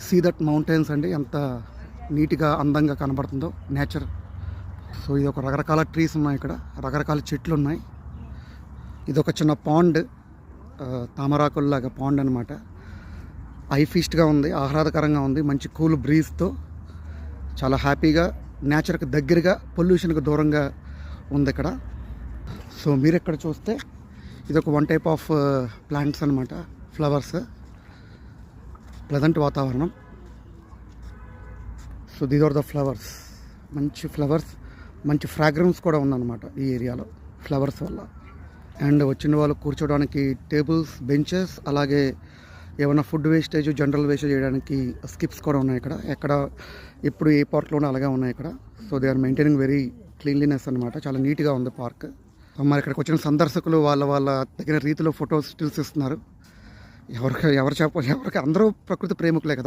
See that mountains అండి, ఎంత నీట్గా అందంగా కనబడుతుందో నేచర్. సో ఇది ఒక రకరకాల ట్రీస్ ఉన్నాయి ఇక్కడ, రకరకాల చెట్లు ఉన్నాయి. ఇది ఒక చిన్న పాండ్, తామరాకుల్లాగా పాండ్ అనమాట. ఐ ఫీస్ట్గా ఉంది, ఆహ్లాదకరంగా ఉంది, మంచి కూల్ బ్రీజ్తో చాలా హ్యాపీగా నేచర్కి దగ్గరగా పొల్యూషన్కి దూరంగా ఉంది ఇక్కడ. సో మీరు ఇక్కడ చూస్తే ఇది ఒక వన్ టైప్ ఆఫ్ ప్లాంట్స్ అనమాట, ఫ్లవర్స్, ప్లెజెంట్ వాతావరణం. So these are the flowers, మంచి ఫ్లవర్స్, మంచి ఫ్రాగ్రెన్స్ కూడా ఉందన్నమాట ఈ ఏరియాలో ఫ్లవర్స్ వల్ల. అండ్ వచ్చిన వాళ్ళు కూర్చోడానికి టేబుల్స్, బెంచెస్, అలాగే ఏమైనా ఫుడ్ వేస్టేజ్, జనరల్ వేస్టేజ్ చేయడానికి స్కిప్స్ కూడా ఉన్నాయి ఇక్కడ. ఎక్కడ ఇప్పుడు ఏ పార్క్లోనే అలాగే ఉన్నాయి ఇక్కడ. So they are maintaining very cleanliness అనమాట, చాలా నీట్గా ఉంది పార్క్. మరి ఇక్కడికి వచ్చిన సందర్శకులు వాళ్ళ తగిన రీతిలో ఫొటోస్ స్టిల్స్ ఇస్తున్నారు. ఎవరికి అందరూ ప్రకృతి ప్రేమికులే కదా.